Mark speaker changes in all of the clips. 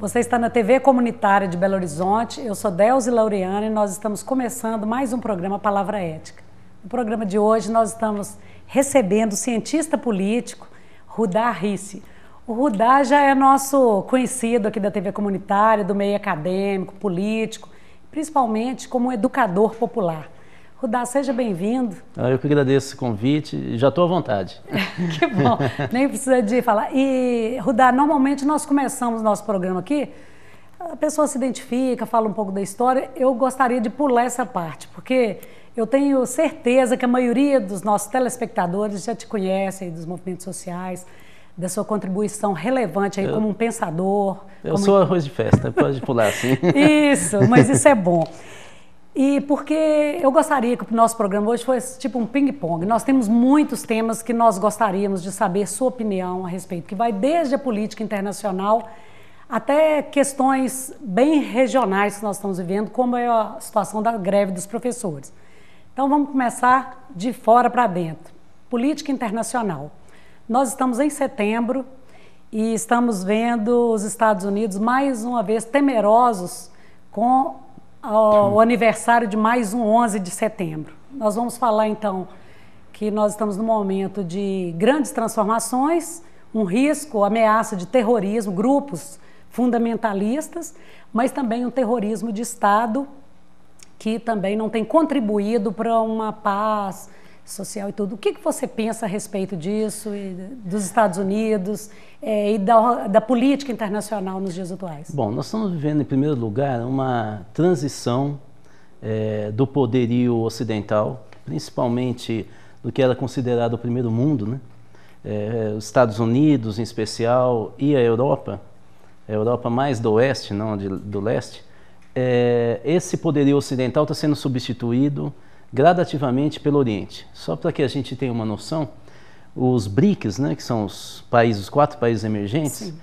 Speaker 1: Você está na TV Comunitária de Belo Horizonte, eu sou Delzi Laureano e nós estamos começando mais um programa Palavra Ética. No programa de hoje nós estamos recebendo o cientista político Rudá Rissi. O Rudá já é nosso conhecido aqui da TV Comunitária, do meio acadêmico, político, principalmente como educador popular. Rudá, seja bem-vindo.
Speaker 2: Eu que agradeço esse convite e já estou à vontade.
Speaker 1: Que bom, nem precisa de falar. E, Rudá, normalmente nós começamos nosso programa aqui, a pessoa se identifica, fala um pouco da história, eu gostaria de pular essa parte, porque eu tenho certeza que a maioria dos nossos telespectadores já te conhecem dos movimentos sociais, da sua contribuição relevante aí como um pensador.
Speaker 2: Eu sou arroz de festa, pode pular assim.
Speaker 1: Isso, mas isso é bom. E porque eu gostaria que o nosso programa hoje fosse tipo um ping-pong. Nós temos muitos temas que nós gostaríamos de saber sua opinião a respeito, que vai desde a política internacional até questões bem regionais que nós estamos vivendo, como é a situação da greve dos professores. Então vamos começar de fora para dentro. Política internacional. Nós estamos em setembro e estamos vendo os Estados Unidos mais uma vez temerosos com o aniversário de mais um 11 de setembro. Nós vamos falar então que nós estamos num momento de grandes transformações, um risco, ameaça de terrorismo, grupos fundamentalistas, mas também um terrorismo de Estado que também não tem contribuído para uma paz social e tudo. O que você pensa a respeito disso, dos Estados Unidos e da política internacional nos dias atuais?
Speaker 2: Bom, nós estamos vivendo, em primeiro lugar, uma transição do poderio ocidental, principalmente do que era considerado o primeiro mundo, né? Os Estados Unidos, em especial, e a Europa mais do oeste, não do leste. Esse poderio ocidental está sendo substituído gradativamente pelo Oriente. Só para que a gente tenha uma noção, os BRICS, né, que são os 4 países emergentes, sim,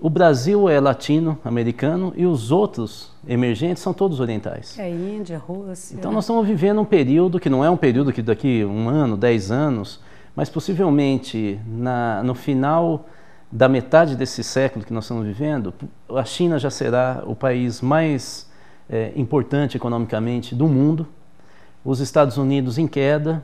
Speaker 2: o Brasil é latino-americano e os outros emergentes são todos orientais.
Speaker 1: Índia, Rússia.
Speaker 2: Então nós estamos vivendo um período que não é um período que daqui 1 ano, 10 anos, mas possivelmente no final da metade desse século que nós estamos vivendo, a China já será o país mais importante economicamente do mundo, os Estados Unidos em queda,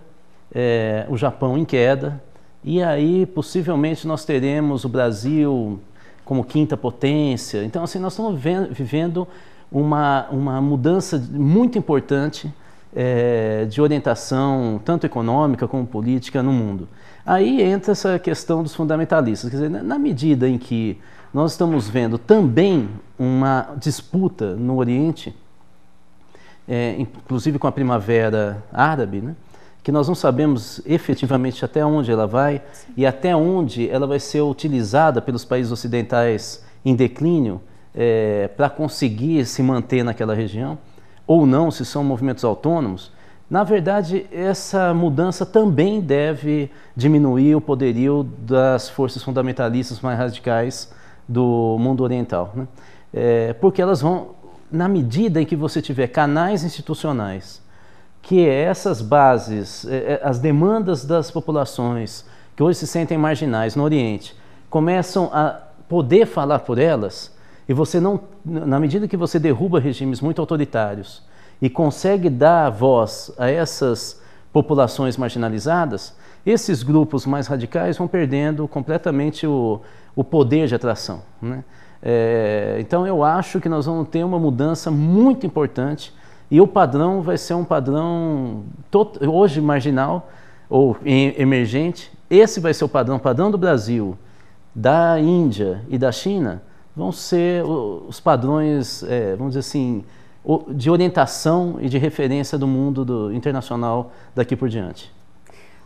Speaker 2: o Japão em queda, e aí possivelmente nós teremos o Brasil como 5ª potência. Então assim, nós estamos vivendo uma mudança muito importante de orientação, tanto econômica como política no mundo. Aí entra essa questão dos fundamentalistas, quer dizer, na medida em que nós estamos vendo também uma disputa no Oriente, inclusive com a Primavera Árabe, né, que nós não sabemos efetivamente até onde ela vai, sim, e até onde ela vai ser utilizada pelos países ocidentais em declínio para conseguir se manter naquela região, ou não, se são movimentos autônomos. Na verdade, essa mudança também deve diminuir o poderio das forças fundamentalistas mais radicais do mundo oriental, né? Porque elas vão, na medida em que você tiver canais institucionais, que essas bases, as demandas das populações que hoje se sentem marginais no Oriente, começam a poder falar por elas, e você não, na medida que você derruba regimes muito autoritários e consegue dar voz a essas populações marginalizadas, esses grupos mais radicais vão perdendo completamente o poder de atração, né? Então eu acho que nós vamos ter uma mudança muito importante e o padrão vai ser um padrão hoje marginal ou emergente. Esse vai ser o padrão do Brasil, da Índia e da China, vão ser os padrões, vamos dizer assim, de orientação e de referência do mundo internacional daqui por diante.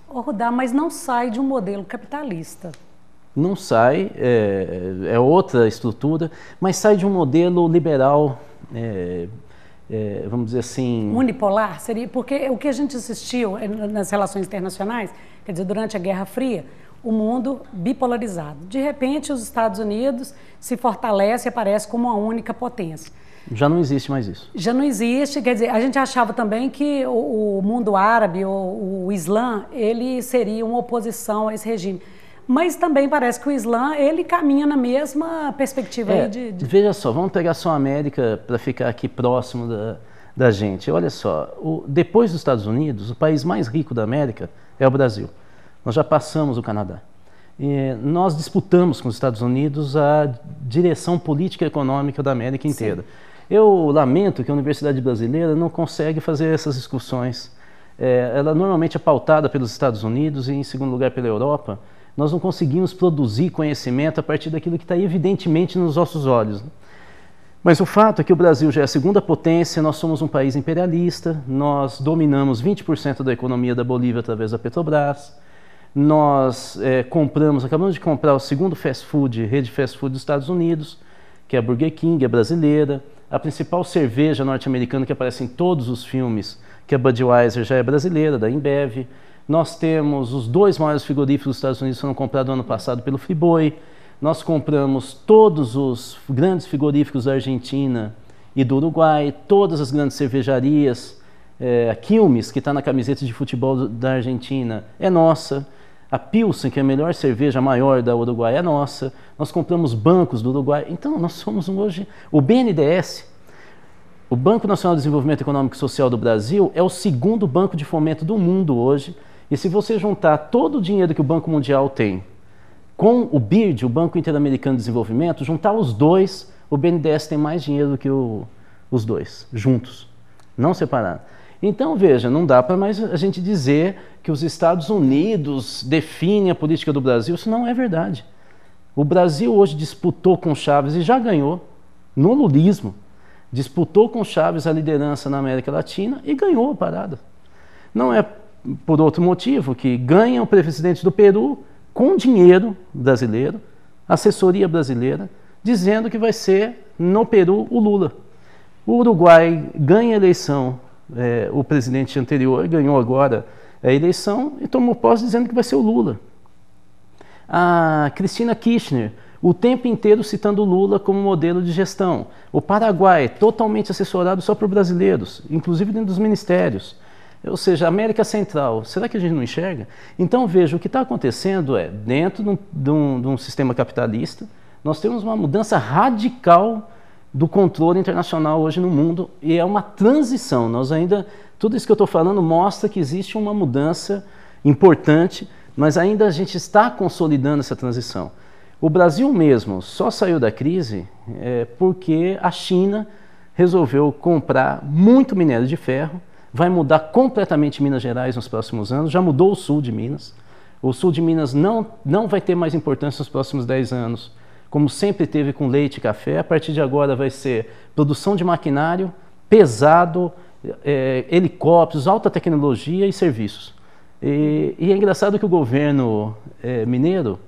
Speaker 1: Rudá, mas não sai de um modelo capitalista.
Speaker 2: Não sai, é outra estrutura, mas sai de um modelo liberal, vamos dizer assim...
Speaker 1: Unipolar? Seria, porque o que a gente assistiu nas relações internacionais, quer dizer, durante a Guerra Fria, o mundo bipolarizado. De repente, os Estados Unidos se fortalece e aparece como uma única potência.
Speaker 2: Já não existe mais isso.
Speaker 1: Já não existe, quer dizer, a gente achava também que o mundo árabe, o Islã, ele seria uma oposição a esse regime. mas também parece que o Islã, ele caminha na mesma perspectiva aí
Speaker 2: Veja só, vamos pegar só a América para ficar aqui próximo da gente. Olha só, depois dos Estados Unidos, o país mais rico da América é o Brasil. Nós já passamos o Canadá. E nós disputamos com os Estados Unidos a direção política e econômica da América inteira. Sim. Eu lamento que a Universidade Brasileira não consegue fazer essas discussões. Ela normalmente é pautada pelos Estados Unidos e, em segundo lugar, pela Europa. Nós não conseguimos produzir conhecimento a partir daquilo que está evidentemente nos nossos olhos. Mas o fato é que o Brasil já é a segunda potência, nós somos um país imperialista, nós dominamos 20% da economia da Bolívia através da Petrobras, nós acabamos de comprar o segundo rede fast food dos Estados Unidos, que é a Burger King, é brasileira, a principal cerveja norte-americana que aparece em todos os filmes, que é a Budweiser, já é brasileira, da Ambev. Nós temos os 2 maiores frigoríficos dos Estados Unidos que foram comprados no ano passado pelo Friboi. Nós compramos todos os grandes frigoríficos da Argentina e do Uruguai, todas as grandes cervejarias. A Quilmes, que está na camiseta de futebol da Argentina, é nossa. A Pilsen, que é a melhor cerveja maior da Uruguai, é nossa. Nós compramos bancos do Uruguai. Então, nós somos hoje... O BNDES, o Banco Nacional de Desenvolvimento Econômico e Social do Brasil, é o segundo banco de fomento do mundo hoje. E se você juntar todo o dinheiro que o Banco Mundial tem com o BIRD, o Banco Interamericano de Desenvolvimento, juntar os dois, o BNDES tem mais dinheiro do que os dois, juntos, não separado. Então, veja, não dá para mais a gente dizer que os Estados Unidos definem a política do Brasil, isso não é verdade. O Brasil hoje disputou com Chávez e já ganhou, no lulismo, disputou com Chávez a liderança na América Latina e ganhou a parada. Não é por outro motivo que ganha o presidente do Peru com dinheiro brasileiro, assessoria brasileira, dizendo que vai ser no Peru o Lula. O Uruguai ganha a eleição, o presidente anterior ganhou agora a eleição e tomou posse dizendo que vai ser o Lula. A Cristina Kirchner, o tempo inteiro citando o Lula como modelo de gestão. O Paraguai, totalmente assessorado só por brasileiros, inclusive dentro dos ministérios. Ou seja, a América Central, será que a gente não enxerga? Então, veja, o que está acontecendo dentro de um sistema capitalista, nós temos uma mudança radical do controle internacional hoje no mundo e é uma transição. Tudo isso que eu estou falando mostra que existe uma mudança importante, mas ainda a gente está consolidando essa transição. O Brasil mesmo só saiu da crise porque a China resolveu comprar muito minério de ferro, vai mudar completamente Minas Gerais nos próximos anos, já mudou o sul de Minas. O sul de Minas não vai ter mais importância nos próximos 10 anos, como sempre teve com leite e café. A partir de agora vai ser produção de maquinário pesado, helicópteros, alta tecnologia e serviços. E é engraçado que o governo mineiro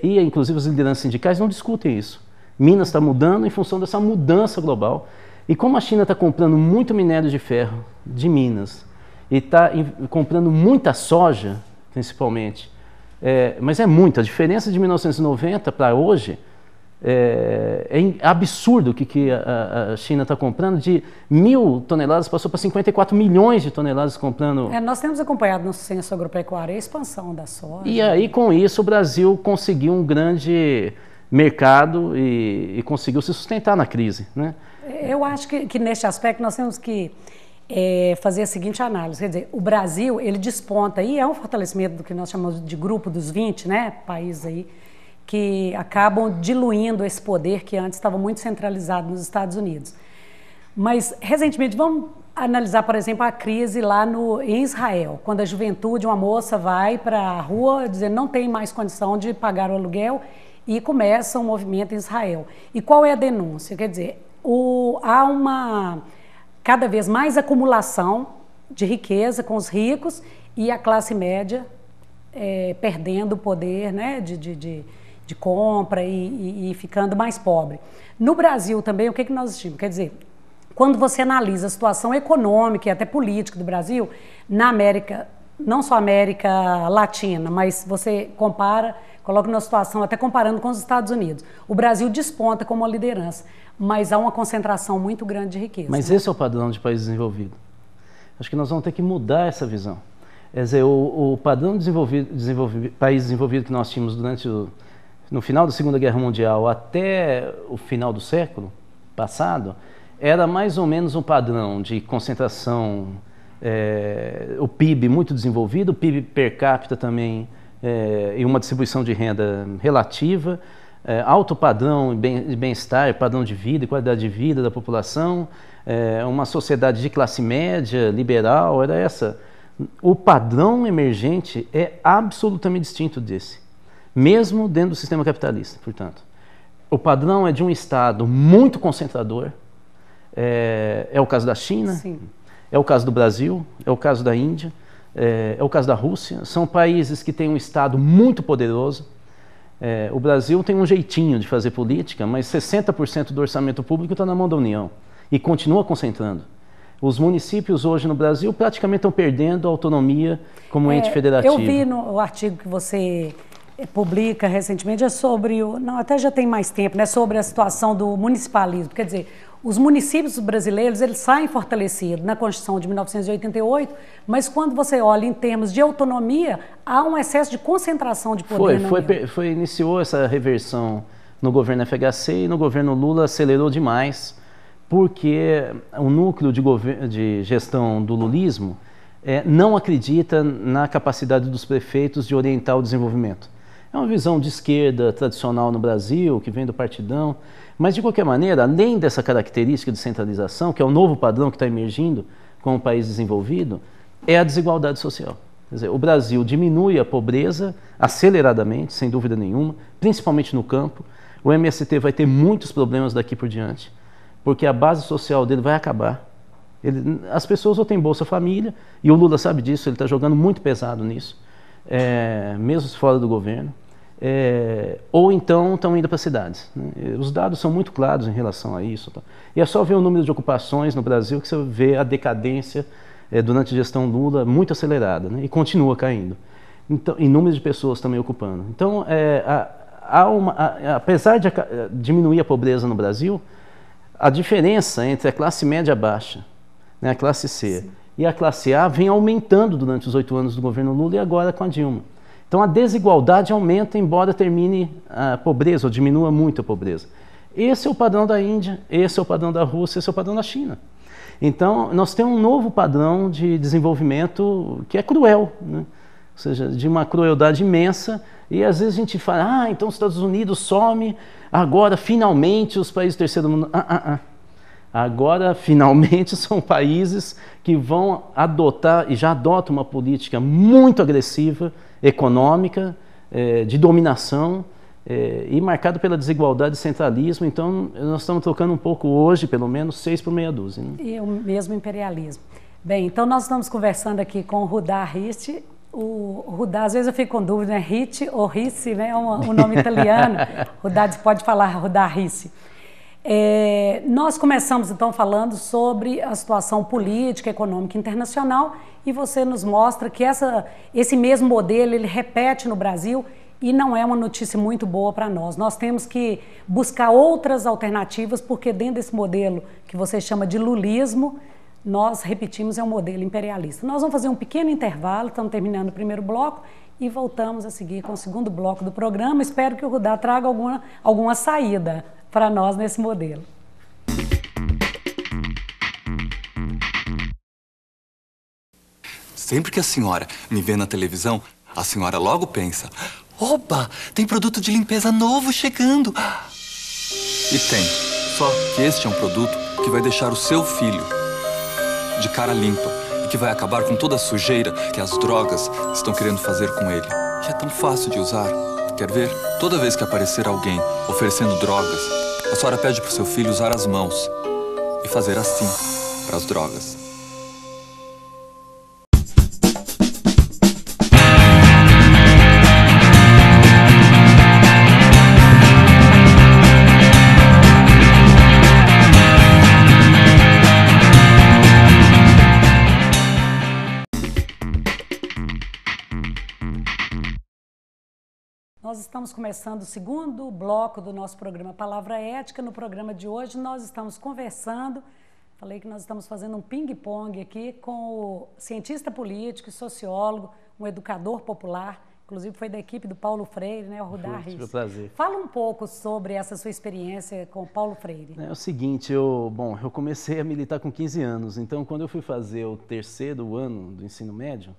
Speaker 2: e inclusive as lideranças sindicais não discutem isso. Minas está mudando em função dessa mudança global. E como a China está comprando muito minério de ferro de Minas e está comprando muita soja, principalmente, mas é muita. A diferença de 1990 para hoje é absurdo o que a China está comprando. De 1.000 toneladas passou para 54 milhões de toneladas comprando.
Speaker 1: Nós temos acompanhado no censo agropecuário a expansão da soja.
Speaker 2: E aí, com isso, o Brasil conseguiu um grande mercado e conseguiu se sustentar na crise, né?
Speaker 1: Eu acho que neste aspecto nós temos que fazer a seguinte análise, quer dizer, o Brasil, ele desponta, e é um fortalecimento do que nós chamamos de grupo dos 20, né, países aí, que acabam diluindo esse poder que antes estava muito centralizado nos Estados Unidos. Mas, recentemente, vamos analisar, por exemplo, a crise lá em Israel, quando a juventude, uma moça vai para a rua dizendo não tem mais condição de pagar o aluguel e começa um movimento em Israel. E qual é a denúncia? Quer dizer, há uma cada vez mais acumulação de riqueza com os ricos e a classe média perdendo o poder, né, de compra e ficando mais pobre. No Brasil também, o que nós assistimos? Quer dizer, quando você analisa a situação econômica e até política do Brasil, na América, não só América Latina, mas você coloca numa situação até comparando com os Estados Unidos. O Brasil desponta como uma liderança, mas há uma concentração muito grande de riqueza.
Speaker 2: Mas esse é o padrão de país desenvolvido. Acho que nós vamos ter que mudar essa visão. Quer dizer, o padrão país desenvolvido que nós tínhamos no final da Segunda Guerra Mundial até o final do século passado, era mais ou menos um padrão de concentração, o PIB muito desenvolvido, o PIB per capita também, e uma distribuição de renda relativa, alto padrão de bem-estar, padrão de vida e qualidade de vida da população, uma sociedade de classe média, liberal, era essa. O padrão emergente é absolutamente distinto desse, mesmo dentro do sistema capitalista, portanto. O padrão é de um Estado muito concentrador, é o caso da China, sim, é o caso do Brasil, é o caso da Índia, é o caso da Rússia. São países que têm um Estado muito poderoso. O Brasil tem um jeitinho de fazer política, mas 60% do orçamento público está na mão da União e continua concentrando. Os municípios hoje no Brasil praticamente estão perdendo a autonomia como ente federativo.
Speaker 1: Eu vi no artigo que você publica recentemente, até já tem mais tempo, né, sobre a situação do municipalismo. Quer dizer, os municípios brasileiros, eles saem fortalecidos na Constituição de 1988, mas quando você olha em termos de autonomia, há um excesso de concentração de poder.
Speaker 2: Iniciou essa reversão no governo FHC e no governo Lula acelerou demais, porque o núcleo de gestão do lulismo não acredita na capacidade dos prefeitos de orientar o desenvolvimento. É uma visão de esquerda tradicional no Brasil, que vem do partidão, mas de qualquer maneira, além dessa característica de centralização, que é o novo padrão que está emergindo como país desenvolvido, é a desigualdade social. Quer dizer, o Brasil diminui a pobreza aceleradamente, sem dúvida nenhuma, principalmente no campo. O MST vai ter muitos problemas daqui por diante, porque a base social dele vai acabar. As pessoas ou têm Bolsa Família, e o Lula sabe disso, ele está jogando muito pesado nisso, mesmo fora do governo, ou então estão indo para as cidades, né? Os dados são muito claros em relação a isso. Tá? E é só ver o número de ocupações no Brasil que você vê a decadência durante a gestão Lula muito acelerada, né? E continua caindo. Então, e número de pessoas também ocupando. Então, apesar de diminuir a pobreza no Brasil, a diferença entre a classe média baixa, né, a classe C, sim, e a classe A vem aumentando durante os 8 anos do governo Lula e agora com a Dilma. Então a desigualdade aumenta, embora termine a pobreza, ou diminua muito a pobreza. Esse é o padrão da Índia, esse é o padrão da Rússia, esse é o padrão da China. Então nós temos um novo padrão de desenvolvimento que é cruel, né? Ou seja, de uma crueldade imensa, e às vezes a gente fala, então os Estados Unidos some, agora finalmente os países do terceiro mundo... Agora, finalmente, são países que vão adotar, e já adotam uma política muito agressiva, econômica, de dominação, e marcado pela desigualdade e centralismo. Então, nós estamos trocando um pouco hoje, pelo menos, 6 por meia dúzia. Né?
Speaker 1: E o mesmo imperialismo. Bem, então nós estamos conversando aqui com o Rudá Rissi. O Rudá, às vezes eu fico com dúvida, né? Rissi ou Rissi, né? É um nome italiano. Rudá pode falar Rudá Rissi. Nós começamos então falando sobre a situação política, econômica internacional, e você nos mostra que esse mesmo modelo ele repete no Brasil e não é uma notícia muito boa para nós. Nós temos que buscar outras alternativas, porque dentro desse modelo que você chama de lulismo, nós repetimos, é um modelo imperialista. Nós vamos fazer um pequeno intervalo, estamos terminando o primeiro bloco e voltamos a seguir com o segundo bloco do programa. Espero que o Rudá traga alguma saída para nós nesse modelo.
Speaker 3: Sempre que a senhora me vê na televisão, a senhora logo pensa: opa, tem produto de limpeza novo chegando. E tem. Só que este é um produto que vai deixar o seu filho de cara limpa e que vai acabar com toda a sujeira que as drogas estão querendo fazer com ele. E é tão fácil de usar. Quer ver? Toda vez que aparecer alguém oferecendo drogas, a senhora pede para o seu filho usar as mãos e fazer assim para as drogas.
Speaker 1: Nós estamos começando o segundo bloco do nosso programa Palavra Ética. No programa de hoje nós estamos conversando, Falei que nós estamos fazendo um ping-pong aqui com o cientista político e sociólogo, um educador popular, inclusive foi da equipe do Paulo Freire, né, o Rudá Riz.
Speaker 2: Foi um prazer.
Speaker 1: Fala um pouco sobre essa sua experiência com o Paulo Freire.
Speaker 2: É o seguinte, eu comecei a militar com 15 anos, então quando eu fui fazer o 3º ano do ensino médio,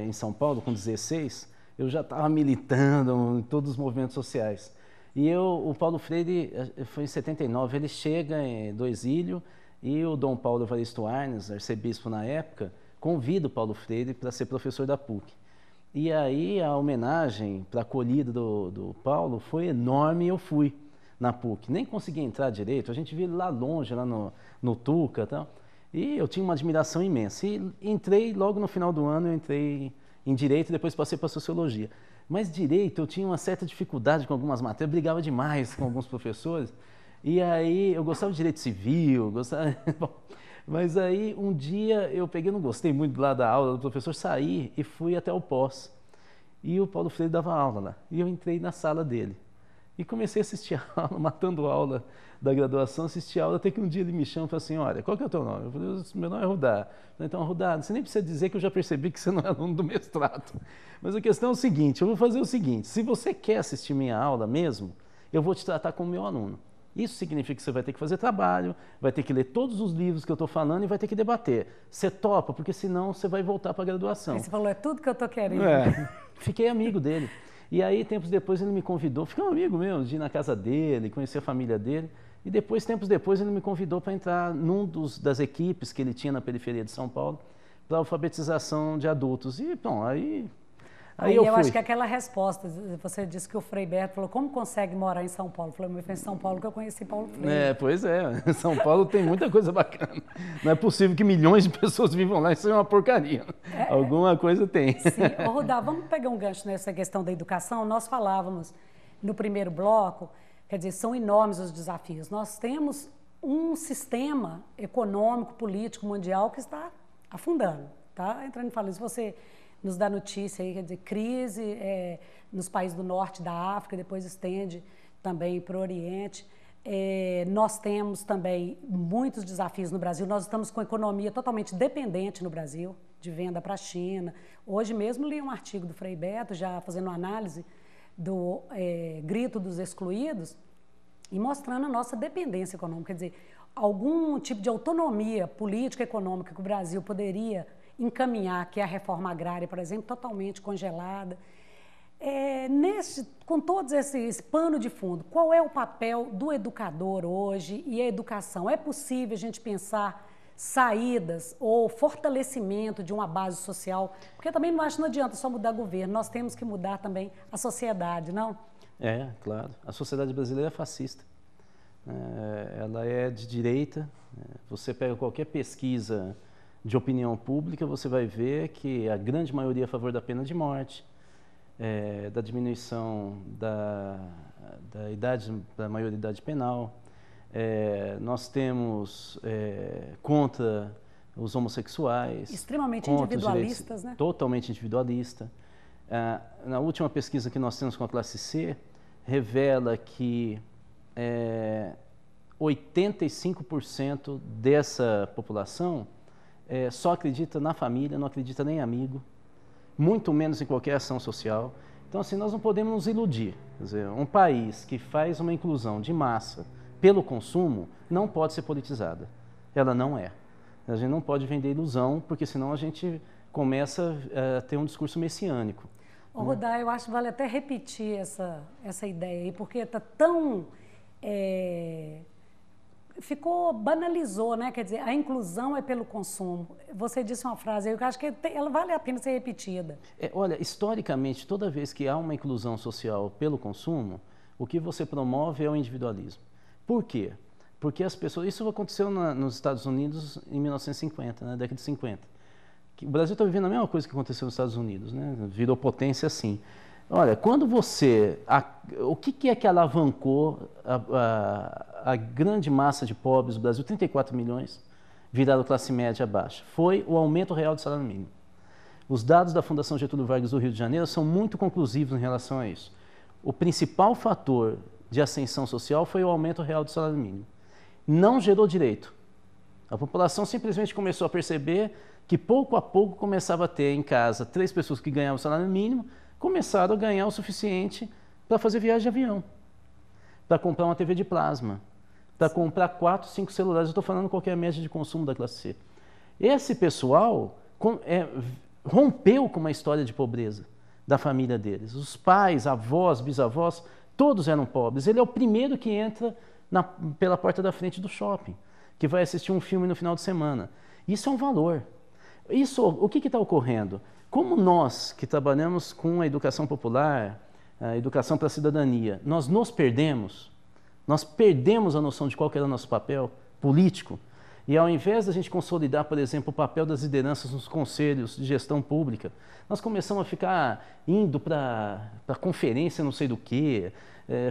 Speaker 2: em São Paulo, com 16, eu já estava militando em todos os movimentos sociais. E o Paulo Freire, foi em 79, ele chega do exílio e o Dom Paulo Evaristo Arnes, arcebispo na época, convida o Paulo Freire para ser professor da PUC. E aí a homenagem para a acolhida do Paulo foi enorme e eu fui na PUC. Nem consegui entrar direito, a gente via ele lá longe, lá no Tuca e tal. E eu tinha uma admiração imensa. E entrei, logo no final do ano, eu entrei em Direito e depois passei para Sociologia. Mas Direito eu tinha uma certa dificuldade com algumas matérias, eu brigava demais com alguns professores. E aí eu gostava de Direito Civil, gostava... Bom, mas aí um dia eu peguei, não gostei muito lá da aula do professor, saí e fui até o pós. E o Paulo Freire dava aula lá. E eu entrei na sala dele. E comecei a assistir a aula, matando aula da graduação, assisti a aula, até que um dia ele me chama e falou assim, olha, qual que é o teu nome? Eu falei, meu nome é Rudá. Eu falei, então, Rudá, você nem precisa dizer que eu já percebi que você não é aluno do mestrado. Mas a questão é o seguinte, eu vou fazer o seguinte, se você quer assistir minha aula mesmo, eu vou te tratar como meu aluno. Isso significa que você vai ter que fazer trabalho, vai ter que ler todos os livros que eu estou falando e vai ter que debater. Você topa, porque senão você vai voltar para a graduação.
Speaker 1: Aí você falou, é tudo que eu estou querendo.
Speaker 2: Fiquei amigo dele. E aí, tempos depois, ele me convidou, fiquei um amigo meu, de ir na casa dele, conhecer a família dele. E depois, tempos depois, ele me convidou para entrar num das equipes que ele tinha na periferia de São Paulo, para alfabetização de adultos. E, bom, aí eu fui.
Speaker 1: Acho que aquela resposta, você disse que o Frei Beto falou, como consegue morar em São Paulo? Eu falei, foi em São Paulo que eu conheci Paulo Freire.
Speaker 2: Pois é, São Paulo tem muita coisa bacana. Não é possível que milhões de pessoas vivam lá, isso é uma porcaria. Alguma coisa tem.
Speaker 1: Sim. Ô, Rudá, vamos pegar um gancho nessa questão da educação. Nós falávamos no primeiro bloco, quer dizer, são enormes os desafios. Nós temos um sistema econômico, político, mundial que está afundando, tá? Entrando em falência, você nos dá notícia aí, quer dizer, crise nos países do norte da África, depois estende também para o Oriente. Nós temos também muitos desafios no Brasil, nós estamos com a economia totalmente dependente no Brasil, de venda para a China. Hoje mesmo li um artigo do Frei Beto, já fazendo uma análise do grito dos excluídos, e mostrando a nossa dependência econômica, quer dizer, algum tipo de autonomia política e econômica que o Brasil poderia encaminhar, que é a reforma agrária, por exemplo, totalmente congelada. Com todo esse pano de fundo, qual é o papel do educador hoje e a educação? É possível a gente pensar saídas ou fortalecimento de uma base social? Porque também não adianta só mudar governo, nós temos que mudar também a sociedade, não?
Speaker 2: Claro. A sociedade brasileira é fascista. Ela é de direita. Você pega qualquer pesquisa de opinião pública, você vai ver que a grande maioria é a favor da pena de morte, da diminuição da maioridade penal. Nós temos contra os homossexuais.
Speaker 1: Extremamente individualistas, né?
Speaker 2: Totalmente individualista. Na última pesquisa que nós temos com a classe C, revela que 85% dessa população só acredita na família, não acredita nem em amigo, muito menos em qualquer ação social. Então, assim, nós não podemos nos iludir. Quer dizer, um país que faz uma inclusão de massa pelo consumo não pode ser politizada. Ela não é. A gente não pode vender ilusão, porque senão a gente começa a ter um discurso messiânico.
Speaker 1: Rudá, eu acho que vale até repetir essa ideia aí, porque está tão... banalizou, né? Quer dizer, a inclusão é pelo consumo. Você disse uma frase aí que eu acho que ela vale a pena ser repetida.
Speaker 2: Olha, historicamente, toda vez que há uma inclusão social pelo consumo, o que você promove é o individualismo. Por quê? Porque as pessoas... Isso aconteceu nos Estados Unidos em 1950, na década de 50. O Brasil está vivendo a mesma coisa que aconteceu nos Estados Unidos, né? Virou potência assim. Olha, quando você... o que é que alavancou a grande massa de pobres do Brasil, 34 milhões, viraram classe média baixa? Foi o aumento real do salário mínimo. Os dados da Fundação Getúlio Vargas do Rio de Janeiro são muito conclusivos em relação a isso. O principal fator de ascensão social foi o aumento real do salário mínimo. Não gerou direito. A população simplesmente começou a perceber que pouco a pouco começava a ter em casa 3 pessoas que ganhavam o salário mínimo, começaram a ganhar o suficiente para fazer viagem de avião, para comprar uma TV de plasma, para comprar 4, 5 celulares. Eu estou falando qual que é a média de consumo da classe C. Esse pessoal rompeu com uma história de pobreza da família deles. Os pais, avós, bisavós, todos eram pobres. Ele é o primeiro que entra pela porta da frente do shopping, que vai assistir um filme no final de semana. Isso é um valor. O que está ocorrendo? Como nós, que trabalhamos com a educação popular, a educação para a cidadania, nós perdemos a noção de qual que era o nosso papel político, e ao invés da gente consolidar, por exemplo, o papel das lideranças nos conselhos de gestão pública, nós começamos a ficar indo para conferência não sei do que,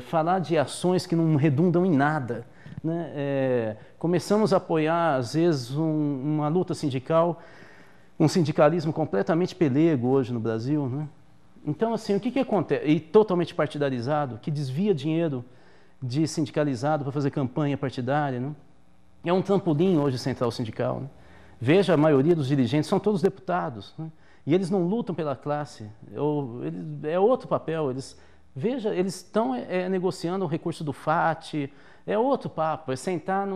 Speaker 2: falar de ações que não redundam em nada, né? Começamos a apoiar, às vezes, uma luta sindical, um sindicalismo completamente pelego hoje no Brasil, né? Então, assim, o que acontece? E totalmente partidarizado, que desvia dinheiro de sindicalizado para fazer campanha partidária, né? É um trampolim hoje central sindical, né? Veja, a maioria dos dirigentes são todos deputados, né? E eles não lutam pela classe, é outro papel. Eles estão negociando o recurso do FAT, é outro papo, é sentar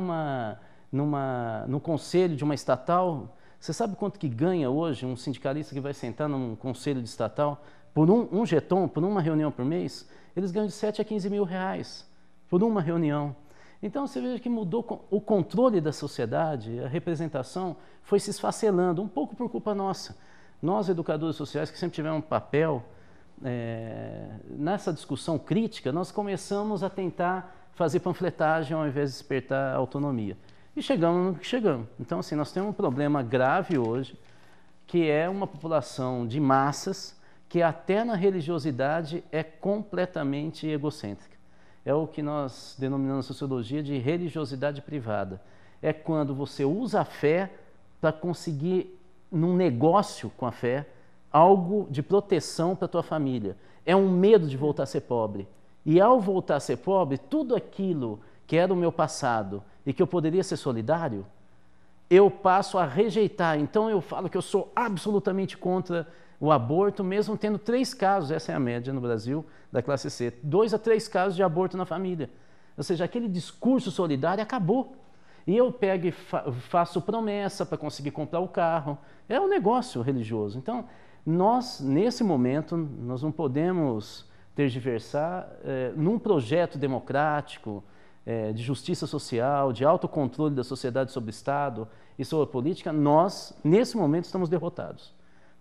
Speaker 2: no conselho de uma estatal. Você sabe quanto que ganha hoje um sindicalista que vai sentar num conselho de estatal por um jeton, por uma reunião por mês? Eles ganham de 7 a 15 mil reais por uma reunião. Então você veja que mudou o controle da sociedade, a representação foi se esfacelando, um pouco por culpa nossa. Nós, educadores sociais, que sempre tivemos um papel nessa discussão crítica, nós começamos a tentar fazer panfletagem ao invés de despertar autonomia. E chegamos no que chegamos. Então, assim, nós temos um problema grave hoje, que é uma população de massas que até na religiosidade é completamente egocêntrica. É o que nós denominamos na sociologia de religiosidade privada. É quando você usa a fé para conseguir, num negócio com a fé, algo de proteção para a tua família. É um medo de voltar a ser pobre. E ao voltar a ser pobre, tudo aquilo que era o meu passado e que eu poderia ser solidário, eu passo a rejeitar. Então eu falo que eu sou absolutamente contra o aborto, mesmo tendo 3 casos, essa é a média no Brasil, da classe C, 2 a 3 casos de aborto na família. Ou seja, aquele discurso solidário acabou. E eu pego e faço promessa para conseguir comprar o carro. É um negócio religioso. Então, nós, nesse momento, nós não podemos tergiversar num projeto democrático, de justiça social, de autocontrole da sociedade sobre o Estado e sobre a política. Nós, nesse momento, estamos derrotados.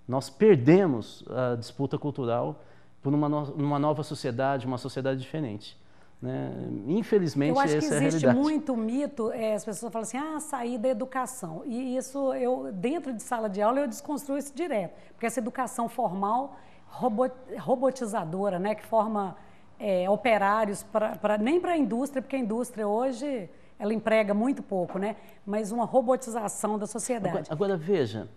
Speaker 2: Nós perdemos a disputa cultural por uma nova sociedade, uma sociedade diferente, né? Infelizmente, essa é a realidade. Eu acho que existe muito
Speaker 1: mito, as pessoas falam assim, sair da educação. E isso, dentro de sala de aula, eu desconstruo isso direto. Porque essa educação formal, robotizadora, né, que forma operários, nem para a indústria, porque a indústria hoje, ela emprega muito pouco, né? Mas uma robotização da sociedade.
Speaker 2: Agora veja,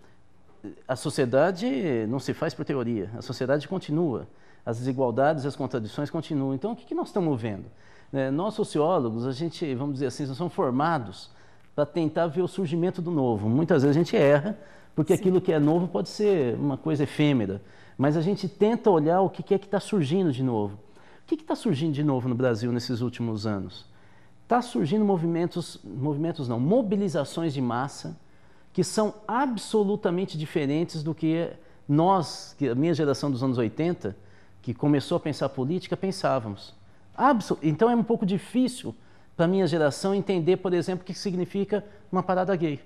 Speaker 2: a sociedade não se faz por teoria, a sociedade continua, as desigualdades e as contradições continuam. Então, o que nós estamos vendo? Nós, sociólogos, a gente, vamos dizer assim, nós somos formados para tentar ver o surgimento do novo. Muitas vezes a gente erra, porque Sim. Aquilo que é novo pode ser uma coisa efêmera, mas a gente tenta olhar o que é que está surgindo de novo. O que está surgindo de novo no Brasil nesses últimos anos? Está surgindo mobilizações de massa, que são absolutamente diferentes do que nós, que a minha geração dos anos 80, que começou a pensar política, pensávamos. Então é um pouco difícil para a minha geração entender, por exemplo, o que significa uma parada gay.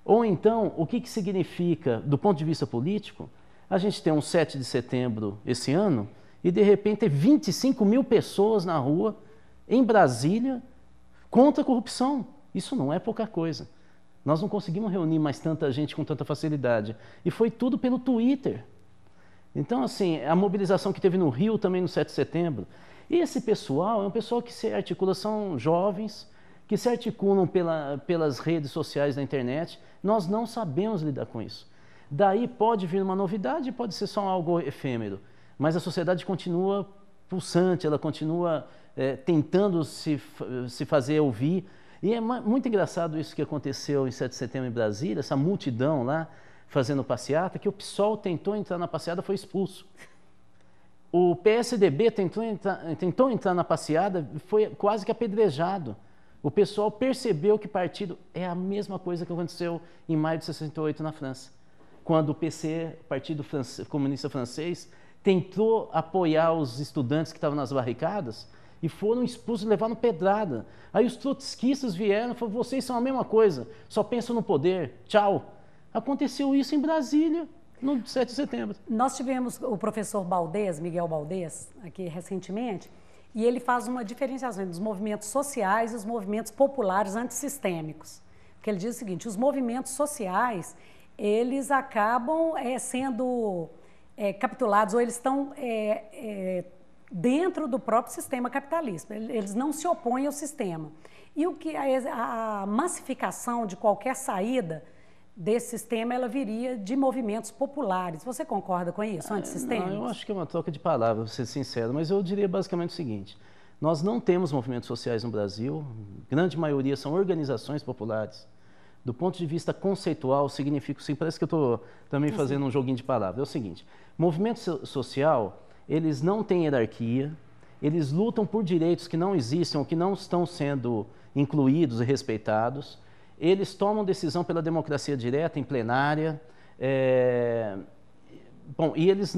Speaker 2: Ou então, o que significa, do ponto de vista político, a gente tem um 7 de setembro esse ano e, de repente, tem 25 mil pessoas na rua, em Brasília, contra a corrupção. Isso não é pouca coisa. Nós não conseguimos reunir mais tanta gente com tanta facilidade. E foi tudo pelo Twitter. Então, assim, a mobilização que teve no Rio também no 7 de setembro. E esse pessoal é um pessoal que se articula, são jovens, que se articulam pelas redes sociais da internet. Nós não sabemos lidar com isso. Daí pode vir uma novidade, pode ser só algo efêmero. Mas a sociedade continua pulsante, ela continua tentando se fazer ouvir. E é muito engraçado isso que aconteceu em 7 de setembro em Brasília, essa multidão lá fazendo passeata, que o PSOL tentou entrar na passeata, foi expulso. O PSDB tentou entrar na passeada, foi quase que apedrejado. O pessoal percebeu que partido é a mesma coisa que aconteceu em maio de 68 na França, quando o PC, Partido Comunista Francês, tentou apoiar os estudantes que estavam nas barricadas e foram expulsos e levaram pedrada. Aí os trotskistas vieram e falaram, vocês são a mesma coisa, só pensam no poder, tchau. Aconteceu isso em Brasília, no 7 de setembro.
Speaker 1: Nós tivemos o professor Baldez, Miguel Baldez, aqui recentemente, e ele faz uma diferenciação entre os movimentos sociais e os movimentos populares antissistêmicos. Porque ele diz o seguinte, os movimentos sociais, eles acabam sendo capitulados, ou eles estão dentro do próprio sistema capitalista. Eles não se opõem ao sistema. E o que a massificação de qualquer saída desse sistema, ela viria de movimentos populares. Você concorda com isso, antissistêmicos?
Speaker 2: Não, eu acho que é uma troca de palavras, para ser sincero, mas eu diria basicamente o seguinte, nós não temos movimentos sociais no Brasil, grande maioria são organizações populares. Do ponto de vista conceitual, significa assim, parece que eu estou também fazendo um joguinho de palavras. É o seguinte, movimento social, eles não têm hierarquia, eles lutam por direitos que não existem ou que não estão sendo incluídos e respeitados. Eles tomam decisão pela democracia direta, em plenária, bom, e eles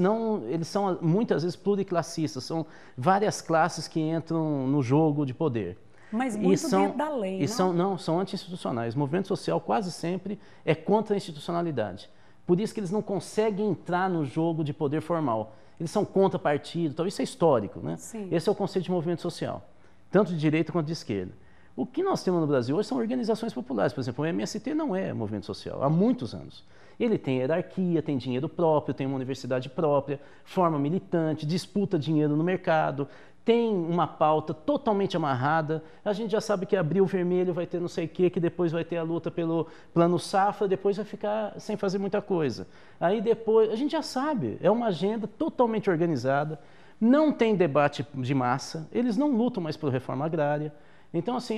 Speaker 2: são muitas vezes pluriclassistas, são várias classes que entram no jogo de poder.
Speaker 1: Mas muito dentro da lei, não?
Speaker 2: São anti-institucionais. O movimento social quase sempre é contra a institucionalidade. Por isso que eles não conseguem entrar no jogo de poder formal. Eles são contra partido, então isso é histórico, né?
Speaker 1: Sim.
Speaker 2: Esse é o conceito de movimento social, tanto de direita quanto de esquerda. O que nós temos no Brasil hoje são organizações populares. Por exemplo, o MST não é movimento social, há muitos anos. Ele tem hierarquia, tem dinheiro próprio, tem uma universidade própria, forma militante, disputa dinheiro no mercado, tem uma pauta totalmente amarrada. A gente já sabe que Abril Vermelho vai ter não sei o quê, que depois vai ter a luta pelo Plano Safra, depois vai ficar sem fazer muita coisa. Aí depois, a gente já sabe, é uma agenda totalmente organizada, não tem debate de massa, eles não lutam mais por reforma agrária. Então, assim,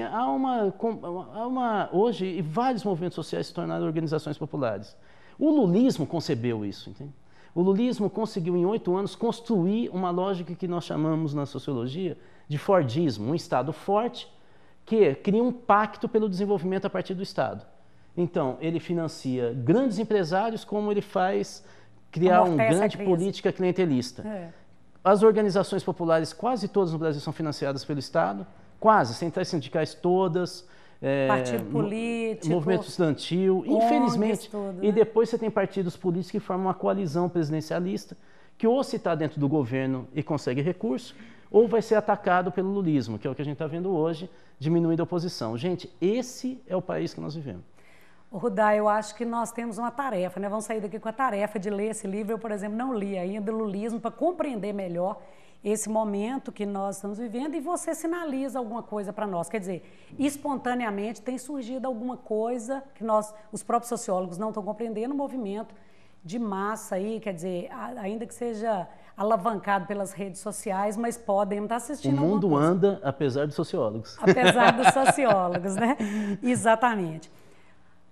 Speaker 2: hoje vários movimentos sociais se tornaram organizações populares. O lulismo concebeu isso, entende? O lulismo conseguiu, em 8 anos, construir uma lógica que nós chamamos na sociologia de Fordismo, um Estado forte que cria um pacto pelo desenvolvimento a partir do Estado. Então, ele financia grandes empresários, como ele faz criar uma grande política clientelista. As organizações populares, quase todas no Brasil, são financiadas pelo Estado. Quase, centrais sindicais todas,
Speaker 1: partido político,
Speaker 2: movimento estudantil, infelizmente. Tudo, né? E depois você tem partidos políticos que formam uma coalizão presidencialista, que ou se está dentro do governo e consegue recurso, ou vai ser atacado pelo lulismo, que é o que a gente está vendo hoje, diminuindo a oposição. Gente, esse é o país que nós vivemos.
Speaker 1: Rudá, eu acho que nós temos uma tarefa, né? Vamos sair daqui com a tarefa de ler esse livro. Eu, por exemplo, não li ainda, Lulismo, para compreender melhor esse momento que nós estamos vivendo, e você sinaliza alguma coisa para nós. Quer dizer, espontaneamente tem surgido alguma coisa que os próprios sociólogos não estão compreendendo, um movimento de massa aí, quer dizer, ainda que seja alavancado pelas redes sociais, mas podem estar assistindo
Speaker 2: alguma coisa. O mundo anda apesar dos sociólogos.
Speaker 1: Apesar dos sociólogos, né? Exatamente.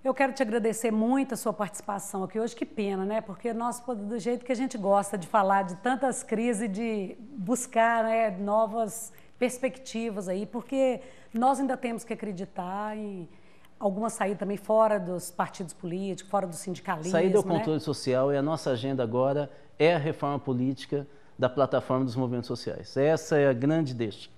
Speaker 1: Eu quero te agradecer muito a sua participação aqui hoje, que pena, né? Porque nós, do jeito que a gente gosta de falar de tantas crises, de buscar, né, novas perspectivas aí, porque nós ainda temos que acreditar em alguma saída também fora dos partidos políticos, fora do sindicalismo.
Speaker 2: Saída ao controle social, e a nossa agenda agora é a reforma política da plataforma dos movimentos sociais. Essa é a grande deixa.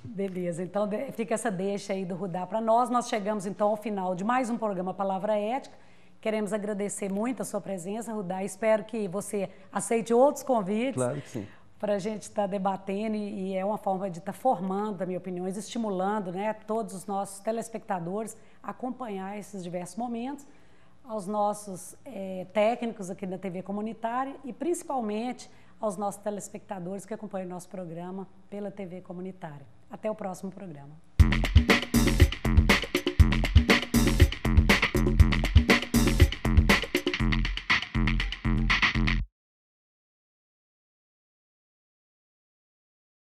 Speaker 1: Beleza, então fica essa deixa aí do Rudá para nós. Nós chegamos então ao final de mais um programa Palavra Ética. Queremos agradecer muito a sua presença, Rudá. Espero que você aceite outros convites.
Speaker 2: Claro que sim.
Speaker 1: Para a gente estar debatendo, e é uma forma de estar formando, na minha opinião, estimulando, né, todos os nossos telespectadores a acompanhar esses diversos momentos, aos nossos técnicos aqui da TV Comunitária e principalmente aos nossos telespectadores que acompanham o nosso programa pela TV Comunitária. Até o próximo programa.